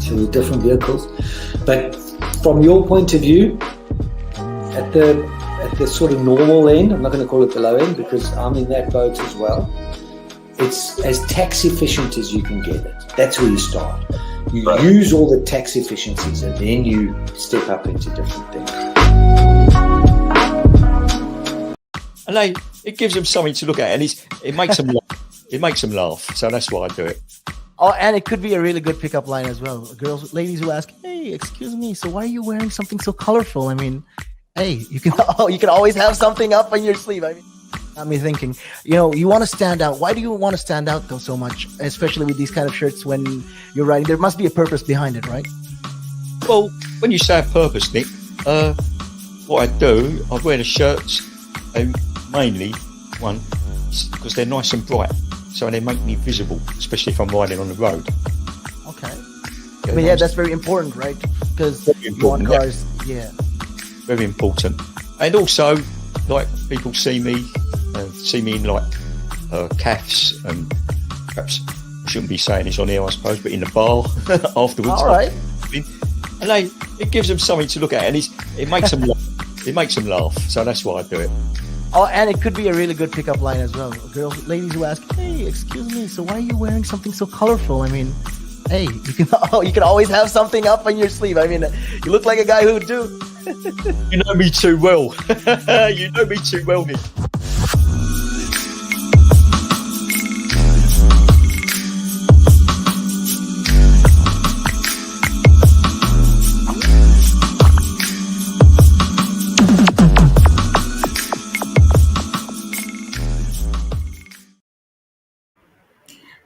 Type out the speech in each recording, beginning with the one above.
So with different vehicles. But from your point of view, at the sort of normal end, I'm not going to call it the low end because I'm in that boat as well. It's as tax efficient as you can get it. That's where you start. You use all the tax efficiencies and then you step up into different things. And it gives them something to look at, and it makes them laugh. It makes them laugh. So that's why I do it. Oh, and it could be a really good pickup line as well. Ladies who ask, "Hey, excuse me, so why are you wearing something so colorful?" I mean, hey, you can always have something up on your sleeve. I mean, got me thinking. You want to stand out. Why do you want to stand out though so much, especially with these kind of shirts when you're riding? There must be a purpose behind it, right? Well, when you say a purpose, Nick, what I do, I wear the shirts mainly because they're nice and bright, so they make me visible, especially if I'm riding on the road. Okay. I mean, yeah, that's very important, right? Because you want cars, yeah. Very important. And also, like, people see me in like calves, and perhaps I shouldn't be saying this on here, I suppose, but in the bar afterwards. All right. And it gives them something to look at, and it makes them laugh. It makes them laugh. So that's why I do it. Oh, and it could be a really good pickup line as well. Ladies who ask, "Hey, excuse me, so why are you wearing something so colorful?" I mean, hey, you can always have something up on your sleeve. I mean, you look like a guy who would do. You know me too well. You know me too well, Nick.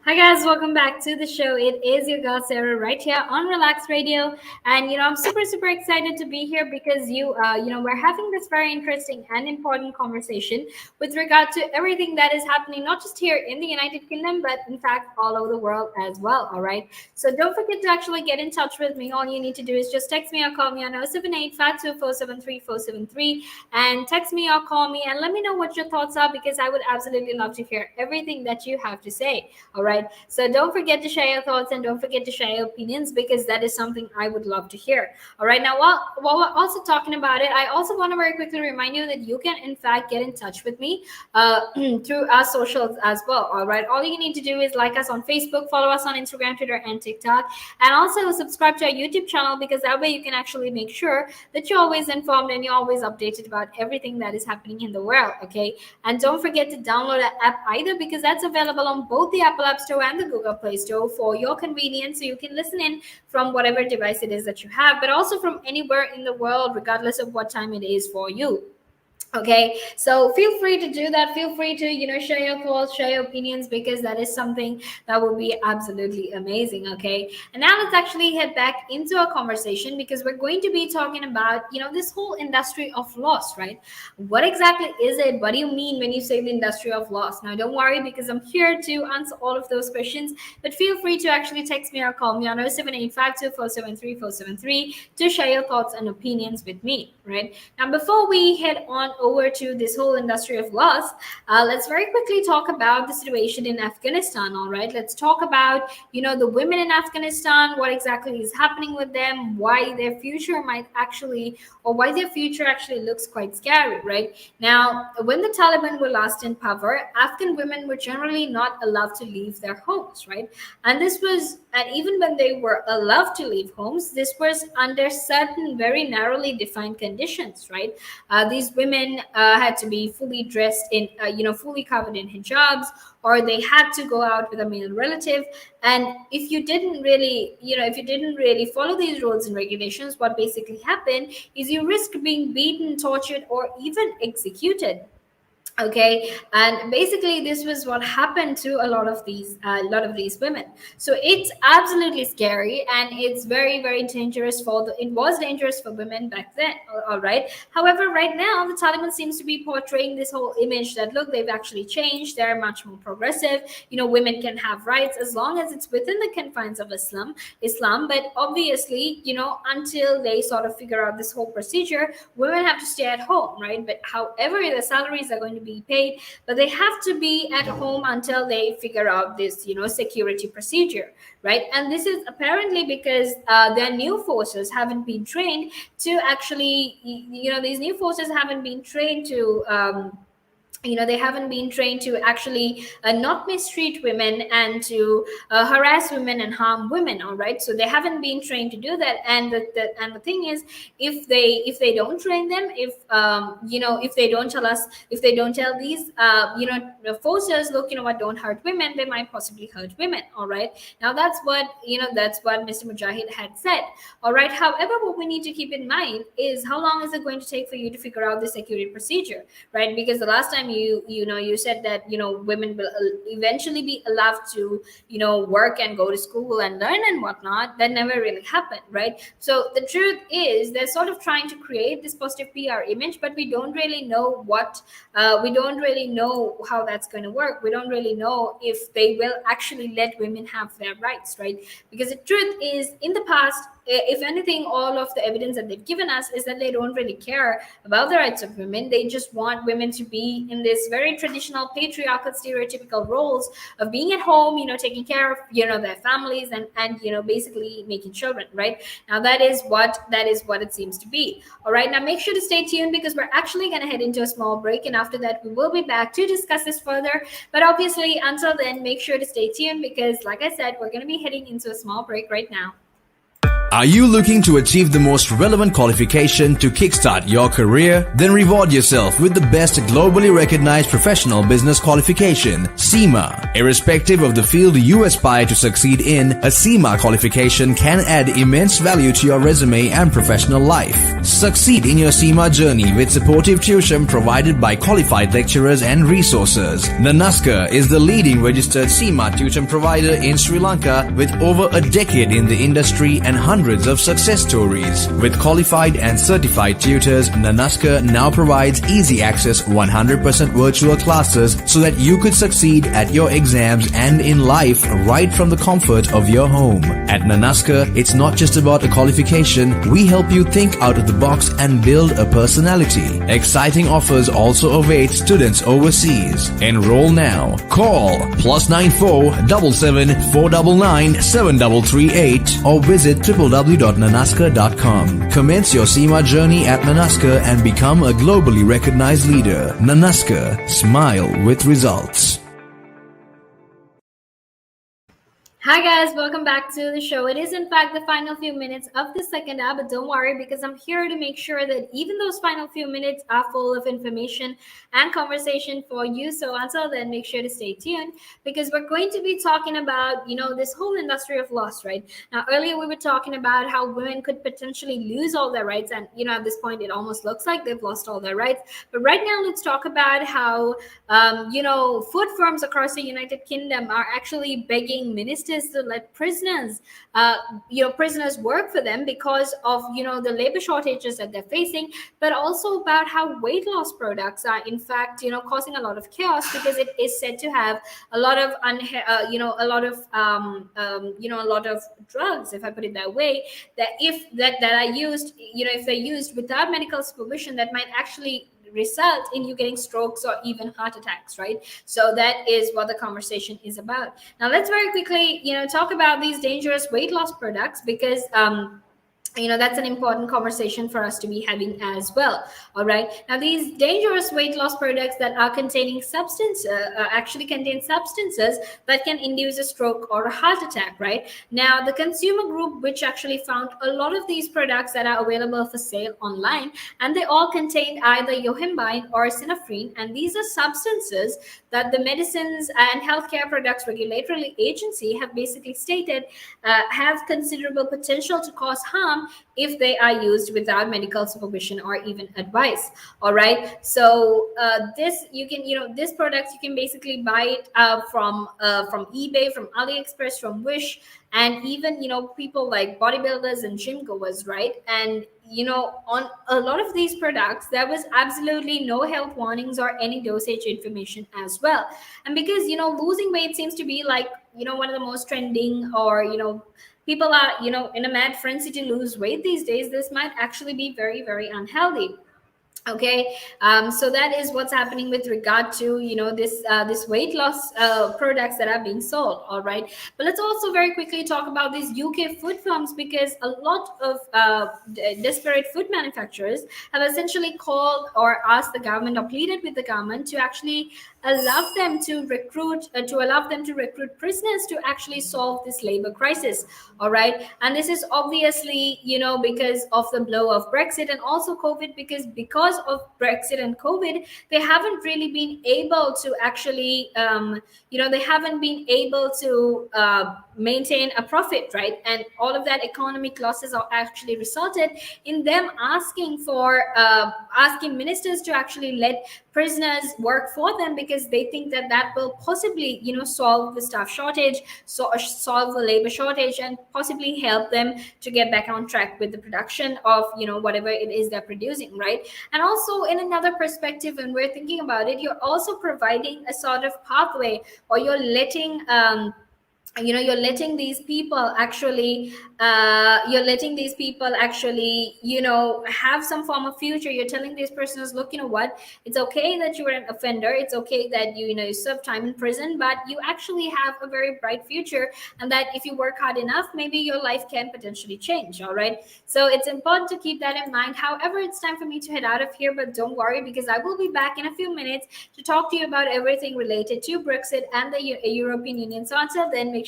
Hi guys, welcome back to the show. It is your girl Sarah right here on Relaks Radio, and I'm super excited to be here because we're having this very interesting and important conversation with regard to everything that is happening, not just here in the United Kingdom, but in fact all over the world as well. All right, so don't forget to actually get in touch with me. All you need to do is just text me or call me on 078-524-73473 and text me or call me and let me know what your thoughts are, because I would absolutely love to hear everything that you have to say. All right. So don't forget to share your thoughts and don't forget to share your opinions, because that is something I would love to hear. All right. Now, while we're also talking about it, I also want to very quickly remind you that you can, in fact, get in touch with me through our socials as well. All right. All you need to do is like us on Facebook, follow us on Instagram, Twitter, and TikTok, and also subscribe to our YouTube channel, because that way you can actually make sure that you're always informed and you're always updated about everything that is happening in the world. Okay. And don't forget to download the app either, because that's available on both the Apple App Store and the Google Play Store for your convenience, so you can listen in from whatever device it is that you have, but also from anywhere in the world, regardless of what time it is for you. Okay, so feel free to do that. Feel free to share your thoughts, share your opinions, because that is something that would be absolutely amazing. Okay, and now let's actually head back into our conversation, because we're going to be talking about this whole industry of loss, right? What exactly is it? What do you mean when you say the industry of loss? Now don't worry, because I'm here to answer all of those questions, but feel free to actually text me or call me on 078-524-73473 to share your thoughts and opinions with me. Right now, before we head on over to this whole industry of loss, let's very quickly talk about the situation in Afghanistan. All right, let's talk about the women in Afghanistan, what exactly is happening with them, why their future actually looks quite scary. Right now, when the Taliban were last in power, Afghan women were generally not allowed to leave their homes, right? And even when they were allowed to leave homes, this was under certain very narrowly defined conditions, right? These women had to be fully dressed in, fully covered in hijabs, or they had to go out with a male relative. And if you didn't really follow these rules and regulations, what basically happened is you risk being beaten, tortured, or even executed. Okay, and basically this was what happened to a lot of these women. So it's absolutely scary, and it's very dangerous it was dangerous for women back then. All right, however, right now the Taliban seems to be portraying this whole image that, look, they've actually changed, they're much more progressive, women can have rights as long as it's within the confines of Islam. But obviously, until they sort of figure out this whole procedure, women have to stay at home, right? But however, the salaries are going to be be paid, but they have to be at home until they figure out this, security procedure, right? And this is apparently because their new forces haven't been trained to actually, these new forces haven't been trained to they haven't been trained to actually not mistreat women and to harass women and harm women. All right, so they haven't been trained to do that. And the thing is, if they don't train them, if they don't tell us, if they don't tell these the forces, look, what, don't hurt women, they might possibly hurt women. All right, now that's what Mr. Mujahid had said. All right, however, what we need to keep in mind is, how long is it going to take for you to figure out the security procedure, right? Because the last time you said that women will eventually be allowed to work and go to school and learn and whatnot. That never really happened, right? So the truth is, they're sort of trying to create this positive PR image, but we don't really know how that's going to work. We don't really know if they will actually let women have their rights, right? Because the truth is, in the past, if anything, all of the evidence that they've given us is that they don't really care about the rights of women. They just want women to be in this very traditional patriarchal stereotypical roles of being at home, taking care of their families and basically making children, right? Now that is what it seems to be. All right, now make sure to stay tuned, because we're actually going to head into a small break, and after that we will be back to discuss this further. But obviously, until then, make sure to stay tuned, because like I said, we're going to be heading into a small break right now. Are you looking to achieve the most relevant qualification to kickstart your career? Then reward yourself with the best globally recognized professional business qualification, CIMA. Irrespective of the field you aspire to succeed in, a CIMA qualification can add immense value to your resume and professional life. Succeed in your CIMA journey with supportive tuition provided by qualified lecturers and resources. Nanaska is the leading registered CIMA tuition provider in Sri Lanka, with over a decade in the industry and hundreds of success stories. With qualified and certified tutors, Nanaska now provides easy access 100% virtual classes so that you could succeed at your exams and in life right from the comfort of your home. At Nanaska, it's not just about a qualification. We help you think out of the box and build a personality. Exciting offers also await students overseas. Enroll now. Call +94 77 499 7338 or visit www.nanaska.com. Commence your CIMA journey at Nanaska and become a globally recognized leader. Nanaska, smile with results. Hi guys, welcome back to the show. It is in fact the final few minutes of the second hour, but don't worry, because I'm here to make sure that even those final few minutes are full of information and conversation for you. So until then, make sure to stay tuned, because we're going to be talking about, this whole industry of loss, right? Now, earlier we were talking about how women could potentially lose all their rights. And, at this point, it almost looks like they've lost all their rights. But right now, let's talk about how, food firms across the United Kingdom are actually begging ministers to let prisoners work for them because of the labor shortages that they're facing, but also about how weight loss products are in fact causing a lot of chaos, because it is said to have a lot of drugs, if I put it that way, that are used, if they're used without medical supervision, that might actually result in you getting strokes or even heart attacks, right? So that is what the conversation is about. Now let's very quickly talk about these dangerous weight loss products, because that's an important conversation for us to be having as well. All right, now these dangerous weight loss products that are containing actually contain substances that can induce a stroke or a heart attack, right? Now the consumer group, which actually found a lot of these products that are available for sale online, and they all contained either yohimbine or synephrine, and these are substances that the Medicines and Healthcare Products Regulatory Agency have basically stated have considerable potential to cause harm if they are used without medical supervision or even advice. All right, so these products you can basically buy it from eBay, from AliExpress, from Wish, and even people like bodybuilders and gym goers, right? And on a lot of these products there was absolutely no health warnings or any dosage information as well. And because losing weight seems to be like one of the most trending, or people are in a mad frenzy to lose weight these days, this might actually be very, very unhealthy. Okay, so that is what's happening with regard to this weight loss products that are being sold. All right, but let's also very quickly talk about these UK food firms, because a lot of desperate food manufacturers have essentially called or asked the government or pleaded with the government to actually allow them to recruit prisoners to actually solve this labor crisis. All right, and this is obviously because of the blow of Brexit and also COVID, because of Brexit and COVID, they haven't really been able to actually they haven't been able to maintain a profit, right? And all of that economic losses are actually resulted in them asking ministers to actually let prisoners work for them, because they think that that will possibly solve the staff shortage, solve the labor shortage, and possibly help them to get back on track with the production of whatever it is they're producing, right? And also, in another perspective, when we're thinking about it, you're also providing a sort of pathway, or you're letting these people actually have some form of future. You're telling these persons, look, what, it's okay that you're an offender, it's okay that you serve time in prison, but you actually have a very bright future, and that if you work hard enough, maybe your life can potentially change. All right, so it's important to keep that in mind. However, it's time for me to head out of here, but don't worry, because I will be back in a few minutes to talk to you about everything related to Brexit and the European Union. So until then, make sure